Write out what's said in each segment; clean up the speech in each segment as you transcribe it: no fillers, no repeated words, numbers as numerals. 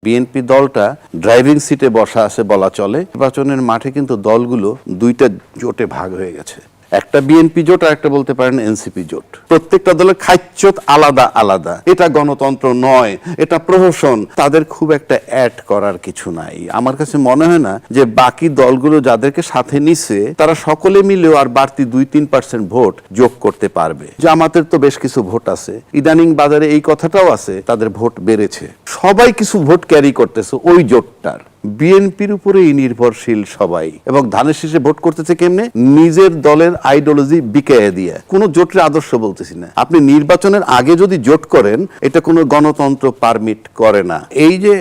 BNP দলটা driving সিটে বসা আছে বলা চলে। নির্বাচনের মাঠে কিন্তু দলগুলো দুইটা জোটে ভাগ হয়ে গেছে, একটা বিএনপি জোট আর একটা বলতে পারেন এনসিপি জোট। প্রত্যেকটা দলের খাচ্চত আলাদা আলাদা। এটা গণতন্ত্র নয়, এটা প্রহসন। তাদের খুব একটা অ্যাড করার কিছু নাই। আমার কাছে মনে হয় না যে বাকি দলগুলো যাদেরকে সাথে নিছে তারা সকলে মিলেও আর বাড়তি 2-3% ভোট যোগ করতে পারবে। জামাতের তো বেশ কিছু ভোট আছে, ইদানিং বাজারে এই কথাটাও আছে তাদের ভোট বেড়েছে। সবাই কিছু ভোট ক্যারি করতেছে ওই জোটটার। বিএনপির উপরেই নির্ভরশীল সবাই, এবং ধানের শীষে ভোট করতেছে কেমনে? নিজের দলের আইডিওলজি বিকায়ে দিয়ে। কোন জোটের আদর্শ বলতেছি না। আপনি নির্বাচনের আগে যদি জোট করেন, এটা কোনো গণতন্ত্র পারমিট করে না। এই যে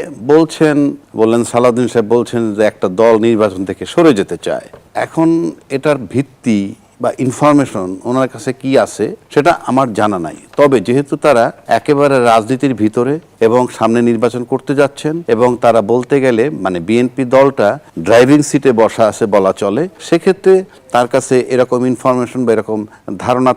বললেন সালাউদ্দিন সাহেব বলছেন যে একটা দল নির্বাচন থেকে সরে যেতে চায়, এখন এটার ভিত্তি বা ইনফরমেশন ওনার কাছে কি আছে সেটা আমার জানা নাই। তবে যেহেতু তারা একেবারে রাজনীতির ভিতরে এবং সামনে নির্বাচন করতে যাচ্ছেন, এবং তারা বলতে গেলে মানে বিএনপি দলটা ড্রাইভিং সিটে বসা আছে বলা চলে, সেক্ষেত্রে তার কাছে এরকম ইনফরমেশন বা এরকম ধারণা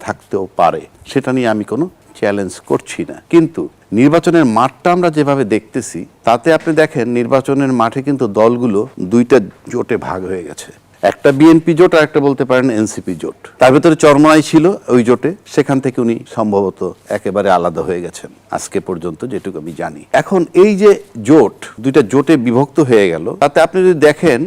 থাকতেও পারে। সেটা নিয়ে আমি কোনো চ্যালেঞ্জ করছি না। কিন্তু নির্বাচনের মাঠটা আমরা যেভাবে দেখতেছি, তাতে আপনি দেখেন নির্বাচনের মাঠে কিন্তু দলগুলো দুইটা জোটে ভাগ হয়ে গেছে, একটা বিএনপি জোট আর একটা বলতে পারেন এনসিপি জোট। তার ভিতরে চরমনাই ছিল ওই জোটে, সেখান থেকে উনি সম্ভবত একেবারে আলাদা হয়ে গেছেন আজকে পর্যন্ত যেটুকু আমি জানি। এখন এই যে জোট দুইটা জোটে বিভক্ত হয়ে গেল, তাতে আপনি যদি দেখেন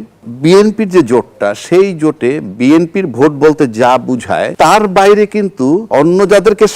বিএনপির যে জোটটা, সেই জোটে বিএনপির ভোট বলতে যা বুঝায় তার বাইরে কিন্তু অন্য যাদেরকে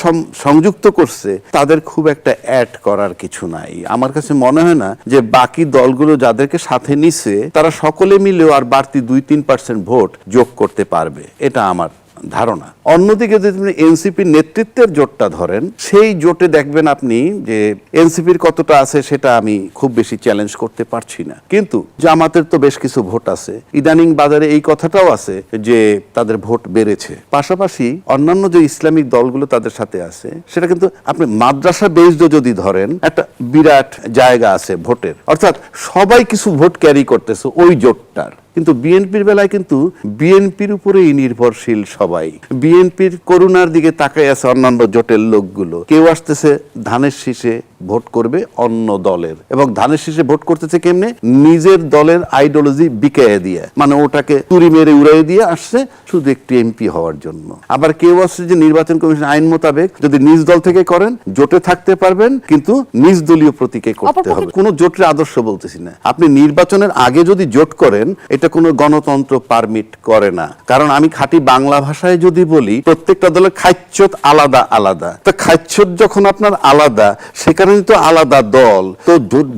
সংযুক্ত করছে তাদের খুব একটা অ্যাড করার কিছু নাই। আমার কাছে মনে হয় না যে বাকি দলগুলো যাদেরকে সাথে নিছে তারা সকলে মিলেও আর বাড়তি 2-3% ভোট যোগ করতে পারবে, এটা আমার ধারণা। অন্যদিকে যদি আপনি এনসিপির নেতৃত্বের জোটটা ধরেন, সেই জোটে দেখবেন আপনি যে এনসিপির কতটা আছে সেটা আমি খুব বেশি চ্যালেঞ্জ করতে পারছি না। কিন্তু জামাতের তো বেশ কিছু ভোট আছে, ইদানিং বাজারে এই কথাটাও আছে যে তাদের ভোট বেড়েছে। পাশাপাশি অন্যান্য যে ইসলামিক দলগুলো তাদের সাথে আছে, সেটা কিন্তু আপনি মাদ্রাসা বেসড যদি ধরেন, একটা বিরাট জায়গা আছে ভোটের, অর্থাৎ সবাই কিছু ভোট ক্যারি করতেছে ওই জোটটার। কিন্তু বিএনপির বেলায় কিন্তু বিএনপির উপরেই নির্ভরশীল সবাই। বিএনপির করুণার দিকে তাকাই আছে অন্যান্য জোটের লোকগুলো। কেউ আসতেছে ধানের শীষে ভোট করবে অন্য দলের, এবং ধানের শীষে ভোট করতেছে কেমনে? নিজের দলের আইডিওলজি বিকায়ে দিয়ে, মানে ওটাকে তুড়ি মেরে উড়াই দিয়ে আসছে শুধু একটি এমপি হওয়ার জন্য। আবার কেউ আসছে যে নির্বাচন কমিশন আইন মোতাবেক যদি নিজ দল থেকে করেন জোটে থাকতে পারবেন, কিন্তু নিজ দলীয় প্রতীকে করতে হবে। কোন জোটের আদর্শ বলতেছি না। আপনি নির্বাচনের আগে যদি জোট করেন, এটা কোনো গণতন্ত্র পারমিট করে না। কারণ আমি খাঁটি বাংলা ভাষায় যদি বলি, প্রত্যেকটা দলের খাচ্চত আলাদা আলাদা। তো খাচ্চত যখন আপনার আলাদা, সেখানে তো আলাদা দল। তো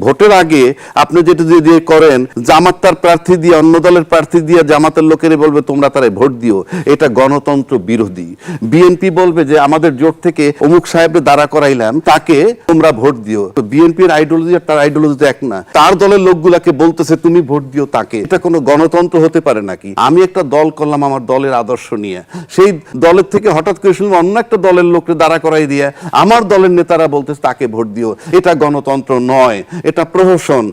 ভোটের আগে আপনি যেটা দিয়ে করেন, জামাত তার প্রার্থী দিয়ে অন্য দলের প্রার্থী দিয়ে জামাতের লোকেরা বলবে তোমরা তারে ভোট দিও, এটা গণতন্ত্র বিরোধী। বিএনপি বলবে যে আমাদের জোট থেকে অমুক সাহেবকে দাঁড়া করাইলাম, তাকে তোমরা ভোট দিও। তো বিএনপির আইডিওলজি আর তার আইডিওলজি এক না। তার দলের লোকগুলাকে বলতেছে তুমি ভোট দিও তাকে। এটা কোনো গণতন্ত্র হতে পারে নাকি? আমি একটা দল করলাম আমার দলের আদর্শ নিয়ে, সেই দলের থেকে হঠাৎ করে শুনলাম অন্য একটা দলের লোককে দাঁড়া করাই দিয়ে আমার দলের নেতারা বলতেছে তাকে ভোট দিও, এটা গণতন্ত্র নয়, এটা প্রহসন।